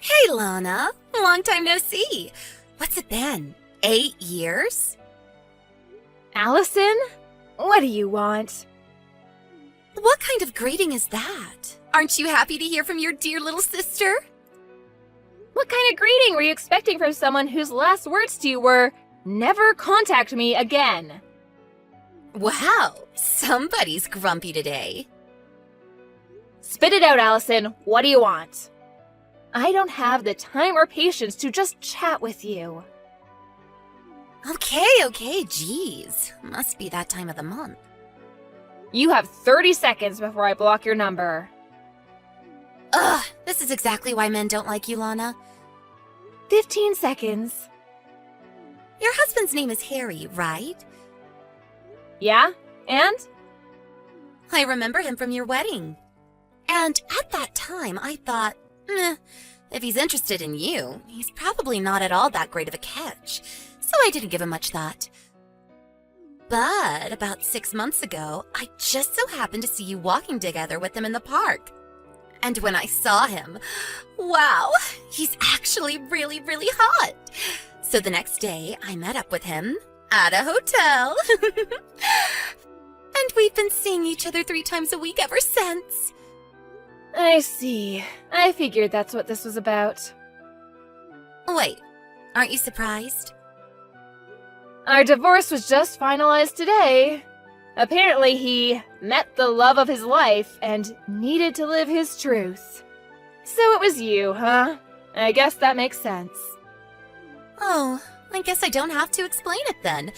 Hey, Lana. Long time no see. What's it been? 8 years? Allison? What do you want? What kind of greeting is that? Aren't you happy to hear from your dear little sister? What kind of greeting were you expecting from someone whose last words to you were, "Never contact me again"? Wow, somebody's grumpy today. Spit it out, Allison. What do you want? I don't have the time or patience to just chat with you. Okay, geez. Must be that time of the month. You have 30 seconds before I block your number. Ugh, this is exactly why men don't like you, Lana. 15 seconds. Your husband's name is Harry, right? Yeah? And? I remember him from your wedding. And at that time, I thought, if he's interested in you, he's probably not at all that great of a catch, so I didn't give him much thought. But about 6 months ago, I just so happened to see you walking together with him in the park. And when I saw him, wow, he's actually really, really hot. So the next day, I met up with him at a hotel. And we've been seeing each other 3 times a week ever since. I see. I figured that's what this was about. Wait, aren't you surprised? Our divorce was just finalized today. Apparently he met the love of his life and needed to live his truth. So it was you, huh? I guess that makes sense. Oh, I guess I don't have to explain it then.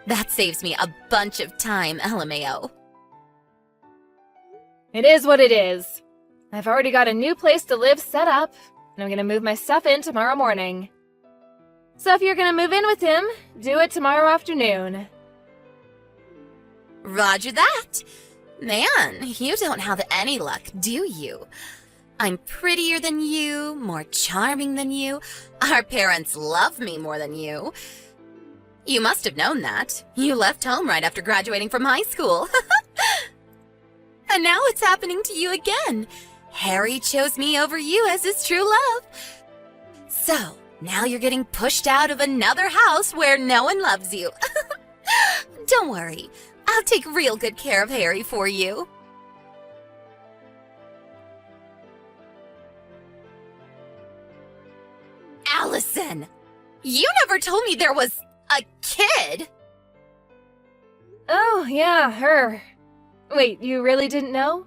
That saves me a bunch of time, LMAO. It is what it is. I've already got a new place to live set up, and I'm gonna move my stuff in tomorrow morning. So if you're gonna move in with him, do it tomorrow afternoon. Roger that. Man, you don't have any luck, do you? I'm prettier than you, more charming than you. Our parents love me more than you. You must have known that. You left home right after graduating from high school. And now it's happening to you again. Harry chose me over you as his true love. So, now you're getting pushed out of another house where no one loves you. Don't worry. I'll take real good care of Harry for you. Allison! You never told me there was a kid! Oh, yeah, her. Wait, you really didn't know?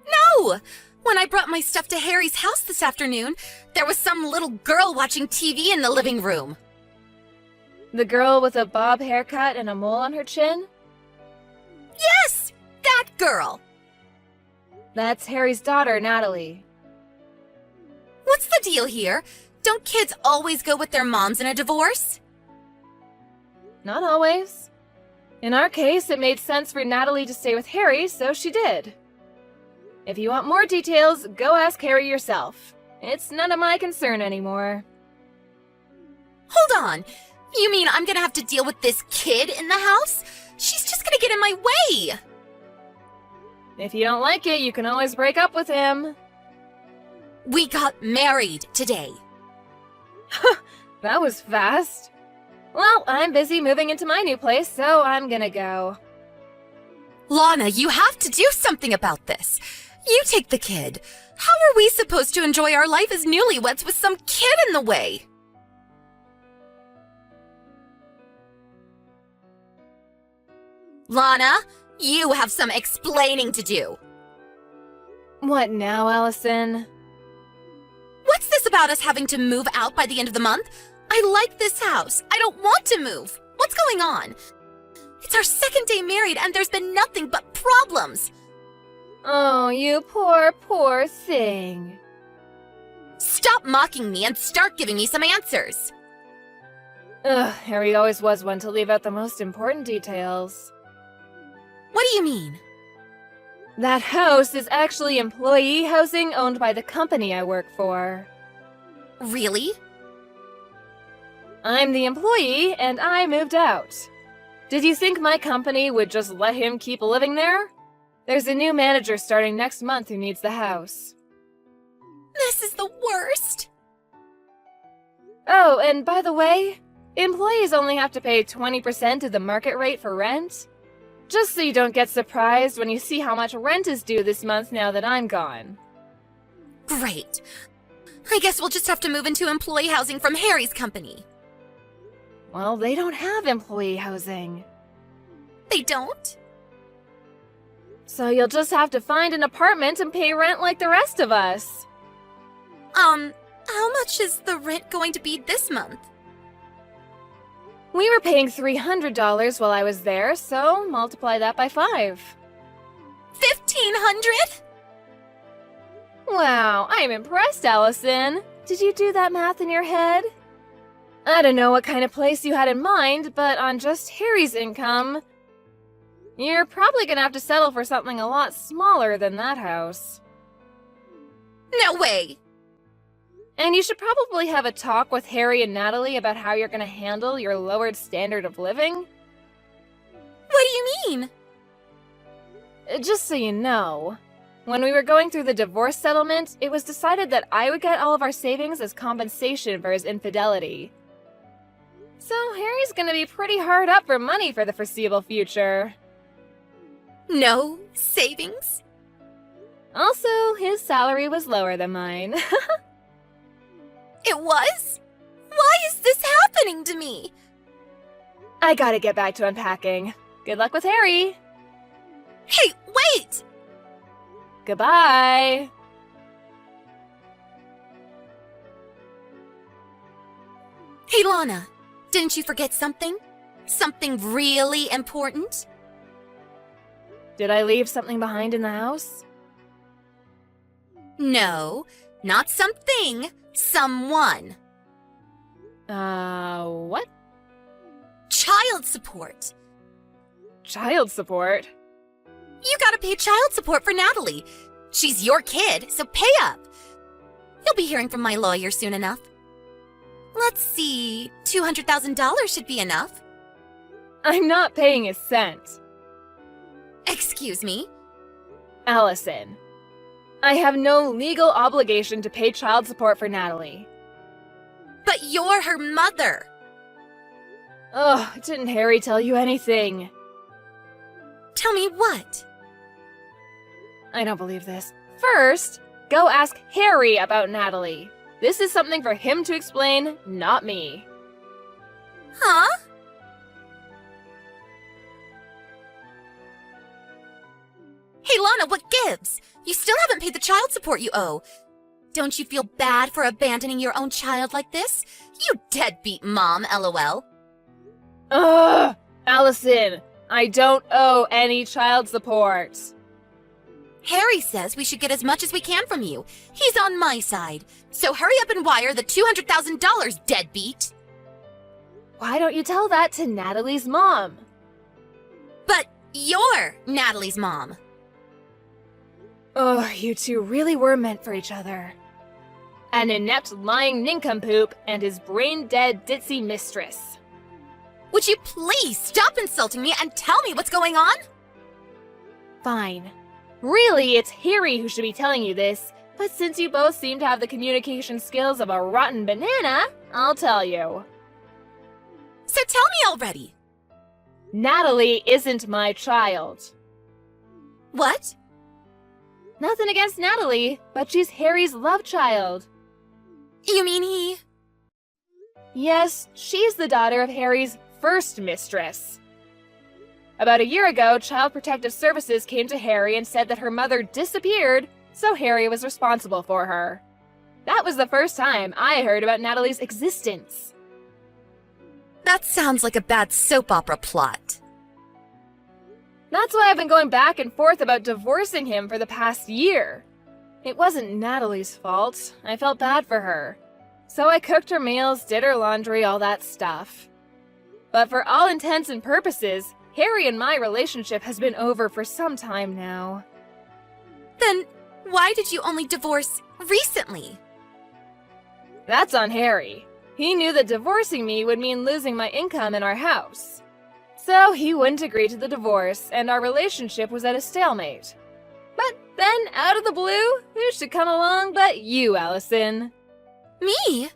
No! When I brought my stuff to Harry's house this afternoon, there was some little girl watching TV in the living room. The girl with a bob haircut and a mole on her chin? Yes! That girl! That's Harry's daughter, Natalie. What's the deal here? Don't kids always go with their moms in a divorce? Not always. In our case, it made sense for Natalie to stay with Harry, so she did. If you want more details, go ask Harry yourself. It's none of my concern anymore. Hold on! You mean I'm gonna have to deal with this kid in the house? She's just gonna get in my way! If you don't like it, you can always break up with him. We got married today. That was fast. Well, I'm busy moving into my new place, so I'm gonna go. Lana, you have to do something about this. You take the kid. How are we supposed to enjoy our life as newlyweds with some kid in the way? Lana, you have some explaining to do. What now, Allison? What's this about us having to move out by the end of the month? I like this house. I don't want to move. What's going on? It's our second day married and there's been nothing but problems. Oh, you poor, poor thing. Stop mocking me and start giving me some answers. Ugh, Harry always was one to leave out the most important details. What do you mean? That house is actually employee housing owned by the company I work for. Really? I'm the employee, and I moved out. Did you think my company would just let him keep living there? There's a new manager starting next month who needs the house. This is the worst. Oh, and by the way, employees only have to pay 20% of the market rate for rent. Just so you don't get surprised when you see how much rent is due this month now that I'm gone. Great. I guess we'll just have to move into employee housing from Harry's company. Well, they don't have employee housing. They don't? So you'll just have to find an apartment and pay rent like the rest of us. How much is the rent going to be this month? We were paying $300 while I was there, so multiply that by 5. 1,500? Wow, I'm impressed, Allison. Did you do that math in your head? I don't know what kind of place you had in mind, but on just Harry's income, you're probably gonna have to settle for something a lot smaller than that house. No way! And you should probably have a talk with Harry and Natalie about how you're gonna handle your lowered standard of living. What do you mean? Just so you know, when we were going through the divorce settlement, it was decided that I would get all of our savings as compensation for his infidelity. So Harry's gonna be pretty hard up for money for the foreseeable future. No savings? Also, his salary was lower than mine. It was? Why is this happening to me? I gotta get back to unpacking. Good luck with Harry! Hey, wait! Goodbye! Hey, Lana, didn't you forget something? Something really important? Did I leave something behind in the house? No, not something. Someone. What? Child support. Child support? You gotta pay child support for Natalie. She's your kid, so pay up. You'll be hearing from my lawyer soon enough. Let's see, $200,000 should be enough. I'm not paying a cent. Excuse me? Allison, I have no legal obligation to pay child support for Natalie. But you're her mother. Ugh, didn't Harry tell you anything? Tell me what? I don't believe this. First, go ask Harry about Natalie. This is something for him to explain, not me. Huh? Hey, Lana, what gives? You still haven't paid the child support you owe. Don't you feel bad for abandoning your own child like this? You deadbeat mom, LOL. Ugh! Allison, I don't owe any child support. Harry says we should get as much as we can from you. He's on my side. So hurry up and wire the $200,000, deadbeat. Why don't you tell that to Natalie's mom? But you're Natalie's mom. Ugh, you two really were meant for each other. An inept lying nincompoop and his brain-dead ditzy mistress. Would you please stop insulting me and tell me what's going on? Fine. Really, it's Harry who should be telling you this, but since you both seem to have the communication skills of a rotten banana, I'll tell you. So tell me already. Natalie isn't my child. What? Nothing against Natalie, but she's Harry's love child. You mean he... Yes, she's the daughter of Harry's first mistress. About a year ago, Child Protective Services came to Harry and said that her mother disappeared, so Harry was responsible for her. That was the first time I heard about Natalie's existence. That sounds like a bad soap opera plot. That's why I've been going back and forth about divorcing him for the past year. It wasn't Natalie's fault. I felt bad for her. So I cooked her meals, did her laundry, all that stuff. But for all intents and purposes, Harry and my relationship has been over for some time now. Then why did you only divorce recently? That's on Harry. He knew that divorcing me would mean losing my income and our house. So he wouldn't agree to the divorce, and our relationship was at a stalemate. But then, out of the blue, who should come along but you, Allison? Me?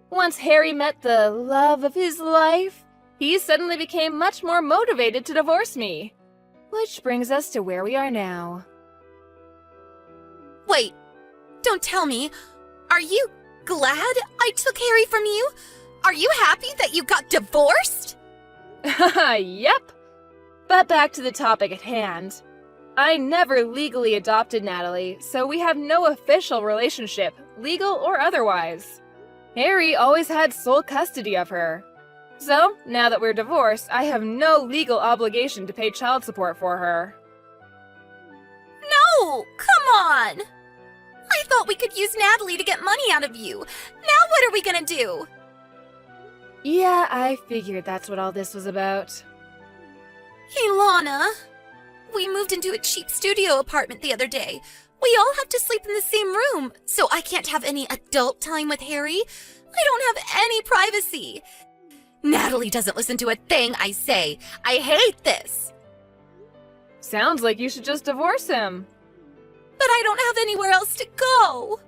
Once Harry met the love of his life, he suddenly became much more motivated to divorce me. Which brings us to where we are now. Wait, don't tell me. Are you glad I took Harry from you? Are you happy that you got divorced? Yep. But back to the topic at hand. I never legally adopted Natalie, so we have no official relationship, legal or otherwise. Harry always had sole custody of her. So, now that we're divorced, I have no legal obligation to pay child support for her. No, come on. I thought we could use Natalie to get money out of you. Now what are we gonna do? Yeah, I figured that's what all this was about. Hey, Lana. We moved into a cheap studio apartment the other day. We all have to sleep in the same room, so I can't have any adult time with Harry. I don't have any privacy. Natalie doesn't listen to a thing I say. I hate this. Sounds like you should just divorce him. But I don't have anywhere else to go.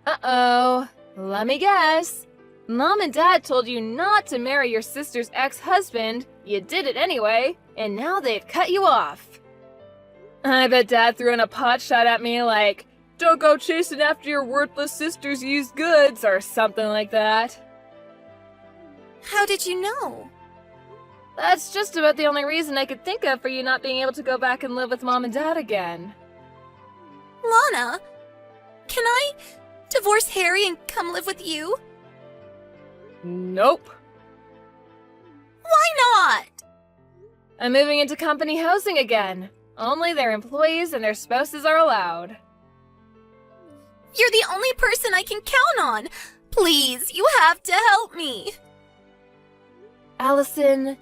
Uh-oh. Let me guess. Mom and Dad told you not to marry your sister's ex-husband. You did it anyway, and now they've cut you off. I bet Dad threw in a pot shot at me like, "Don't go chasing after your worthless sister's used goods," or something like that. How did you know? That's just about the only reason I could think of for you not being able to go back and live with Mom and Dad again. Lana, can I divorce Harry and come live with you? Nope. Why not? I'm moving into company housing again. Only their employees and their spouses are allowed. You're the only person I can count on. Please, you have to help me. Allison,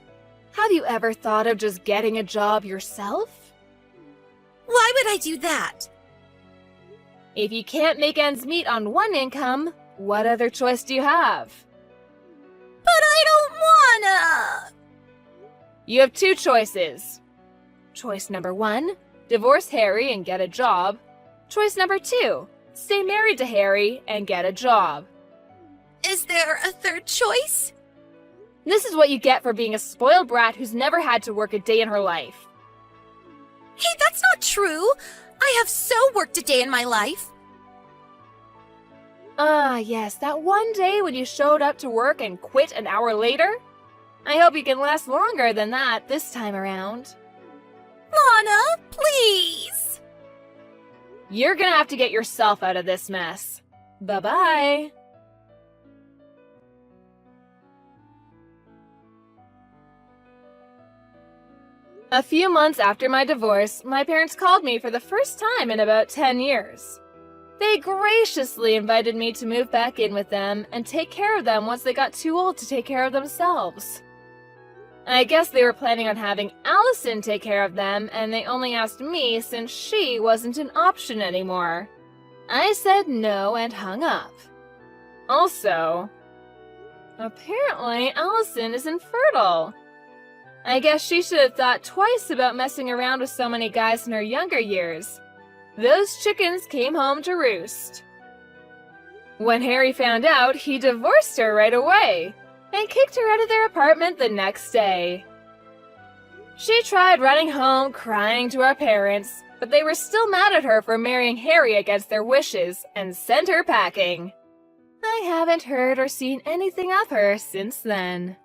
have you ever thought of just getting a job yourself? Why would I do that? If you can't make ends meet on one income, what other choice do you have? But I don't wanna. You have two choices. Choice number 1, divorce Harry and get a job. Choice number 2, stay married to Harry and get a job. Is there a third choice? This is what you get for being a spoiled brat who's never had to work a day in her life. Hey, that's not true. I have so worked a day in my life. Ah, yes, that one day when you showed up to work and quit an hour later? I hope you can last longer than that this time around. Lana, please. You're gonna have to get yourself out of this mess. Bye-bye. A few months after my divorce, my parents called me for the first time in about 10 years. They graciously invited me to move back in with them and take care of them once they got too old to take care of themselves. I guess they were planning on having Allison take care of them, and they only asked me since she wasn't an option anymore. I said no and hung up. Also, apparently Allison is infertile. I guess she should have thought twice about messing around with so many guys in her younger years. Those chickens came home to roost. When Harry found out, he divorced her right away and kicked her out of their apartment the next day. She tried running home crying to our parents, but they were still mad at her for marrying Harry against their wishes and sent her packing. I haven't heard or seen anything of her since then.